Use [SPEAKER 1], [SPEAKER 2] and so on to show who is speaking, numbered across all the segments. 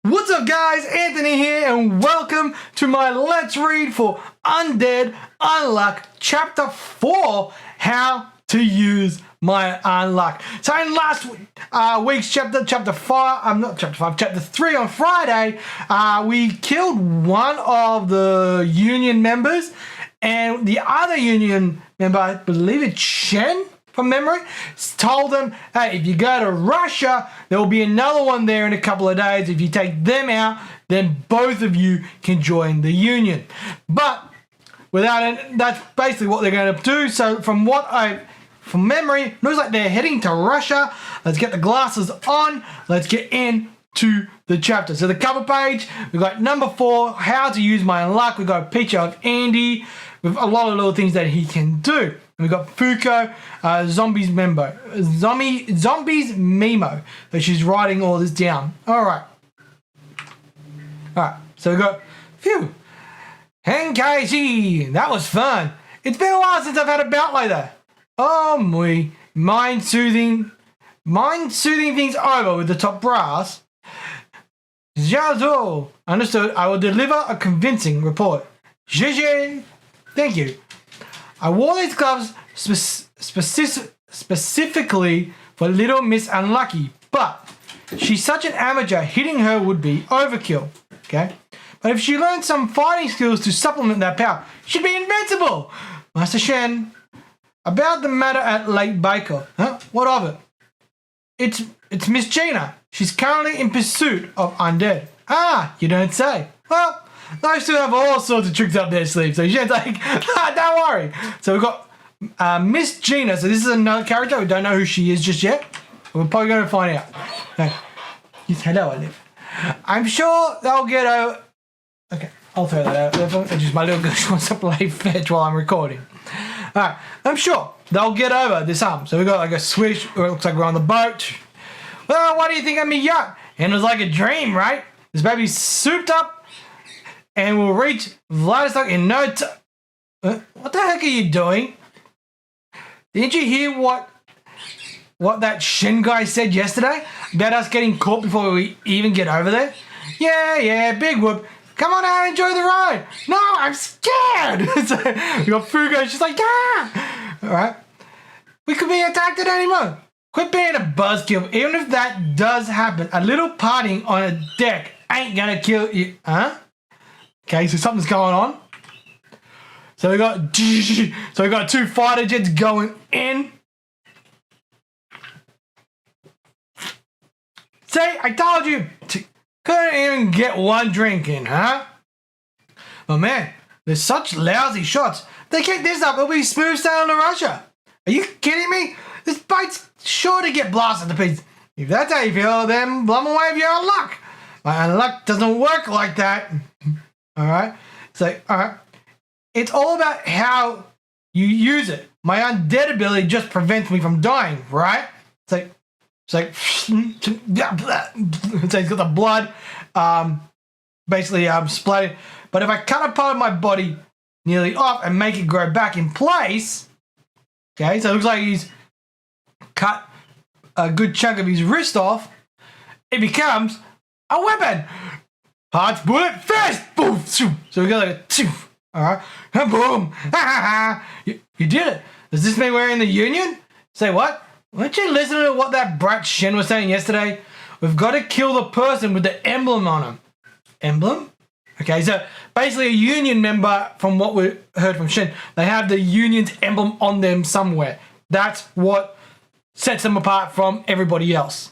[SPEAKER 1] What's up guys, Anthony here and welcome to my Let's Read for Undead Unluck Chapter 4, How to Use My Unluck. So in last week's chapter 3 on Friday, we killed one of the Union members and the other Union member, I believe it's Shen, from memory, told them, hey, if you go to Russia, there will be another one there in a couple of days. If you take them out, then both of you can join the Union. But without it, that's basically what they're going to do. So from memory, looks like they're heading to Russia. Let's get the glasses on. Let's get into the chapter. So the cover page, we've got number 4, how to use my unluck. We've got a picture of Andy with a lot of little things that he can do. We've got Fuuko, Zombies Memo. So she's writing all this down. Alright, so we've got, phew, Henkaichi, that was fun. It's been a while since I've had a bout like that. Oh, my, mind soothing things over with the top brass. Jiazo, understood, I will deliver a convincing report. GG, thank you. I wore these gloves specifically for little Miss Unlucky, but she's such an amateur, hitting her would be overkill, okay? But if she learned some fighting skills to supplement that power, she'd be invincible! Master Shen, about the matter at Lake Baker. Huh? What of it? It's Miss Gina. She's currently in pursuit of Undead. Ah, you don't say. Well, those two have all sorts of tricks up their sleeves, so Shen's like, don't worry. So we've got Miss Gina. So this is another character. We don't know who she is just yet. We're probably going to find out. Okay. Yes, hello, Olive. I'm sure they'll get over. Okay, I'll throw that out. Just my little girl wants to play fetch while I'm recording. All right, I'm sure they'll get over this arm. So we've got like a swish, or it looks like we're on the boat. Well, what do you think of me yacht? And it was like a dream, right? This baby's souped up and we'll reach Vladivostok in no time. What the heck are you doing? Didn't you hear what that Shen guy said yesterday about us getting caught before we even get over there? Yeah, big whoop. Come on out and enjoy the ride. No, I'm scared. So we got Fuuko, she's like, ah. All right. We could be attacked at any moment. Quit being a buzzkill. Even if that does happen, a little partying on a deck ain't gonna kill you. Huh? Okay, so something's going on. So we got 2 fighter jets going in. See, I told you, couldn't even get one drink in, huh? Oh man, there's such lousy shots. If they keep this up, it'll be smooth sailing to Russia. Are you kidding me? This boat's sure to get blasted to pieces. If that's how you feel, then blum away with your unluck. My unluck doesn't work like that. Alright? So, alright. It's all about how you use it. My undead ability just prevents me from dying, right? It's like so he's got the blood basically splattered. But if I cut a part of my body nearly off and make it grow back in place, okay, so it looks like he's cut a good chunk of his wrist off, it becomes a weapon. Parts, bullet, fist! Boom! So we got like a alright. Boom! You did it. Does this mean we're in the Union? Say what? Weren't you listening to what that brat Shen was saying yesterday? We've got to kill the person with the emblem on him. Emblem? Okay, so basically a Union member, from what we heard from Shen, they have the Union's emblem on them somewhere. That's what sets them apart from everybody else.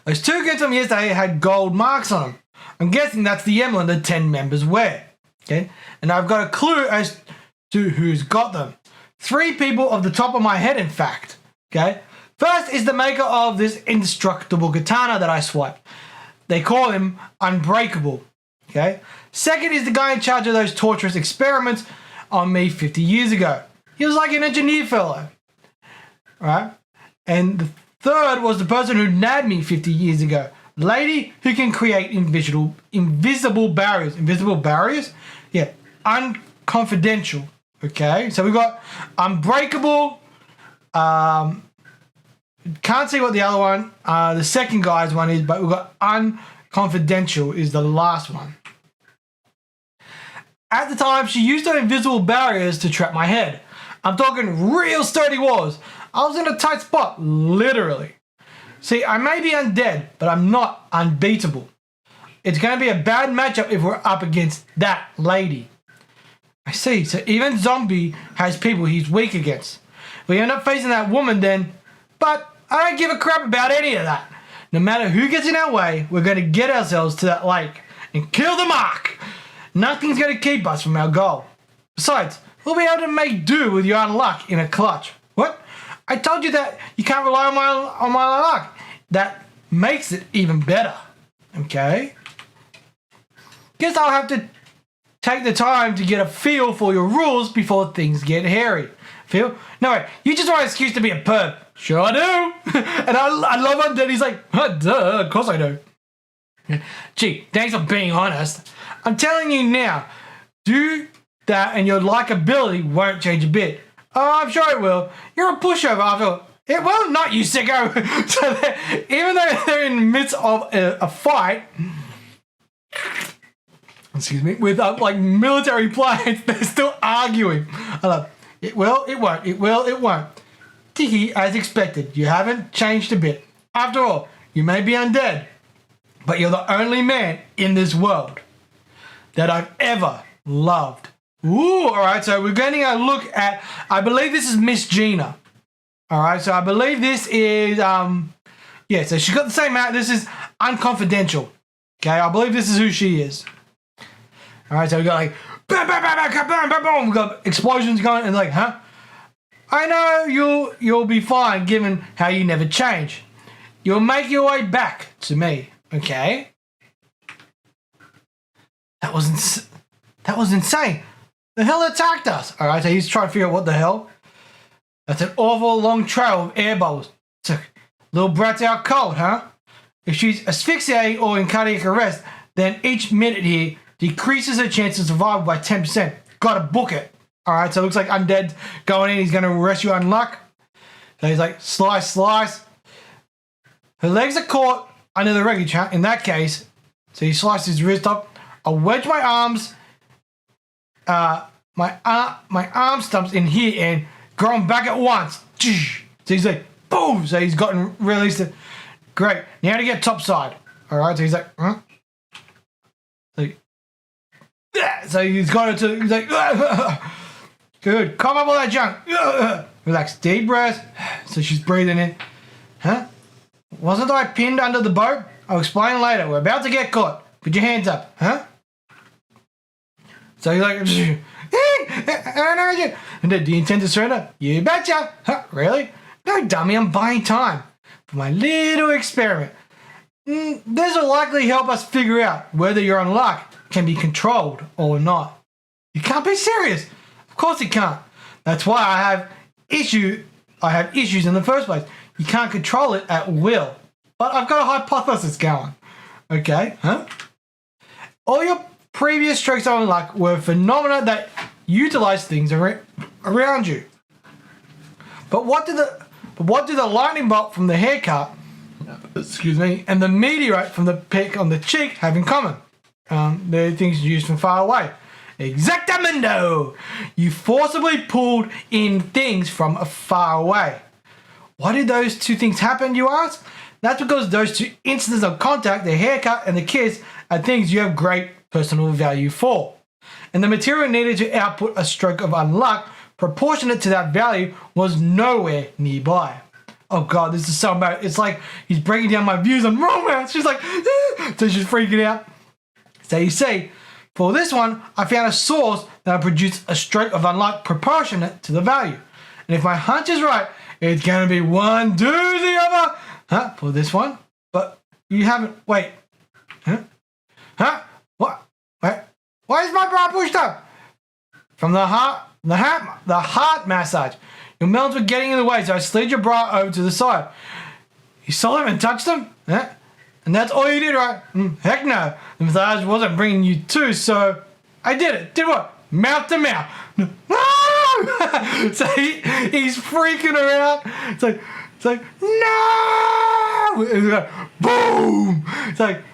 [SPEAKER 1] Those 2 kids from yesterday had gold marks on them. I'm guessing that's the emblem the 10 members wear. Okay, and I've got a clue as to who's got them. 3 people off the top of my head, in fact. Okay, first is the maker of this indestructible katana that I swiped. They call him Unbreakable. Okay, second is the guy in charge of those torturous experiments on me 50 years ago. He was like an engineer fellow. Right, and the third was the person who nabbed me 50 years ago. Lady who can create invisible barriers. Invisible barriers? Yeah. Unconfidential. Okay. So we've got Unbreakable, Can't see what the other one, the second guy's one is, but we've got unconfidential is the last one. At the time, she used her invisible barriers to trap my head. I'm talking real sturdy walls. I was in a tight spot, literally. See, I may be undead, but I'm not unbeatable. It's going to be a bad matchup if we're up against that lady. I see, so even Zombie has people he's weak against. If we end up facing that woman then, but I don't give a crap about any of that. No matter who gets in our way, we're going to get ourselves to that lake and kill the mark. Nothing's going to keep us from our goal. Besides, we'll be able to make do with your unluck in a clutch. What? I told you that you can't rely on my luck. That makes it even better. Okay? Guess I'll have to take the time to get a feel for your rules before things get hairy. Feel? No, wait. You just want an excuse to be a perv. Sure I do. And I love Undead. He's like, duh, of course I do. Gee, thanks for being honest. I'm telling you now, do that and your likability won't change a bit. Oh, I'm sure it will. You're a pushover after all. It will not, you sicko. So even though they're in the midst of a fight, excuse me, with like military planes, they're still arguing. I love it. Will, it won't. It will, it won't. Tiki, as expected, you haven't changed a bit. After all, you may be undead, but you're the only man in this world that I've ever loved. Ooh, all right, so we're getting a look at, I believe this is Miss Gina. All right, so I believe this is, yeah, so she's got the same out. This is unconfidential. Okay, I believe this is who she is. All right, so we got like, bam, bam, bam, bam, bam, bam, bam. We got explosions going and like, huh? I know you'll be fine given how you never change. You'll make your way back to me, okay? That was insane. The hell attacked us? All right, so he's trying to figure out what the hell. That's an awful long trail of air bubbles. So, little brat's out cold, huh? If she's asphyxiating or in cardiac arrest, then each minute here decreases her chance of survival by 10%. Gotta book it. All right, so it looks like Undead going in. He's going to rescue Unluck. So he's like, slice, slice. Her legs are caught under the wreckage, huh? In that case, so he sliced his wrist up. I'll wedge my arms, my arm stumps in here and grow them back at once. So he's like, boom. So he's gotten released. Great. Now to get topside. All right, so he's like, huh? So he's got it to, he's like, good. Cough up all that junk. Relax. Deep breath. So she's breathing in. Huh? Wasn't I pinned under the boat? I'll explain later. We're about to get caught. Put your hands up. Huh? So he's like, do you intend to surrender? You betcha. Huh? Really? No, dummy. I'm buying time for my little experiment. This will likely help us figure out whether your unluck can be controlled or not. You can't be serious. Of course you can't. That's why I have issues in the first place. You can't control it at will. But I've got a hypothesis going. Okay, huh? All your previous strokes of unluck were phenomena that utilize things around you. But what do the lightning bolt from the haircut, excuse me, and the meteorite from the peck on the cheek have in common? They're things used from far away. Exactamundo! You forcibly pulled in things from far away. Why did those two things happen, you ask? That's because those two instances of contact, the haircut and the kiss, are things you have great personal value for. And the material needed to output a stroke of unluck proportionate to that value was nowhere nearby. Oh God, this is so bad. It's like he's breaking down my views on romance. She's like, so she's freaking out. So you see, for this one, I found a source that produced a stroke of unluck proportionate to the value. And if my hunch is right, it's going to be one do the other. Huh? For this one? But you haven't, wait. Huh? Huh? What? Wait. Why is my bra pushed up? From the heart massage. Your melons were getting in the way, so I slid your bra over to the side. You saw them and touched them? Huh? And that's all you did, right? Heck no. The massage wasn't bringing you to, so I did it. Did what? Mouth to mouth. So he's freaking her out. It's like, It's like, no! It's like, boom! It's like,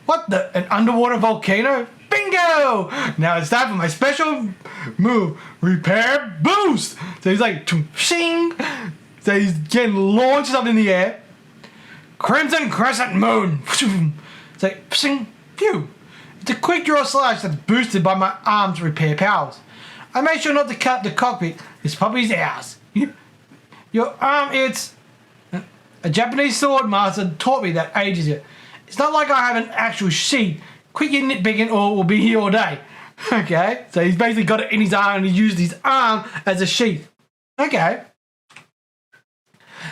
[SPEAKER 1] what the? An underwater volcano? Bingo! Now it's time for my special move, repair boost. So he's like, shing. So he's getting launched up in the air. Crimson Crescent Moon. It's like, shing, phew. It's a quick draw slash that's boosted by my arm's repair powers. I made sure not to cut the cockpit. This puppy's ours. Your arm, it's... A Japanese sword master taught me that ages ago. It's not like I have an actual sheath. Quit your nitpicking or we'll be here all day. Okay? So he's basically got it in his arm and he used his arm as a sheath. Okay.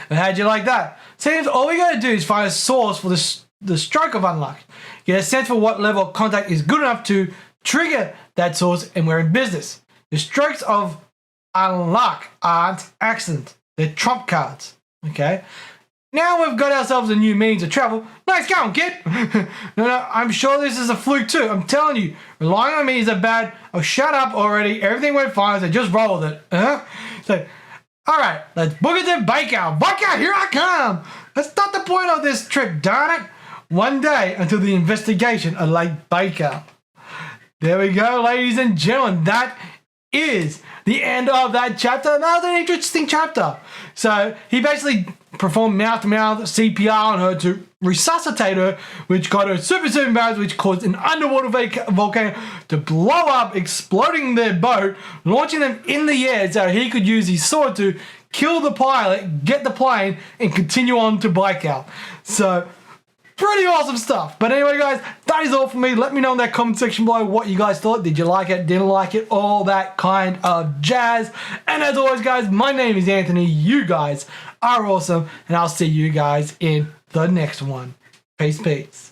[SPEAKER 1] And how'd you like that? Seems all we gotta do is find a source for the stroke of unluck. Get a sense for what level of contact is good enough to trigger that source, and we're in business. The strokes of unluck aren't accident. They're trump cards. Okay? Now we've got ourselves a new means of travel. Nice going, kid. No, I'm sure this is a fluke too. I'm telling you, relying on me is a bad... Oh, shut up already. Everything went fine, so just roll with it. So, all right, let's book it to Baker. Baker, here I come. That's not the point of this trip, darn it. One day until the investigation of Lake Baker. There we go, ladies and gentlemen. That is the end of that chapter. And that was an interesting chapter. So he basically performed mouth-to-mouth CPR on her to resuscitate her, which got her super embarrassed, which caused an underwater volcano to blow up, exploding their boat, launching them in the air so he could use his sword to kill the pilot, get the plane, and continue on to Baikal. So... pretty awesome stuff. But anyway, guys, that is all for me. Let me know in that comment section below what you guys thought. Did you like it? Didn't like it? All that kind of jazz. And as always, guys, my name is Anthony. You guys are awesome. And I'll see you guys in the next one. Peace, peace.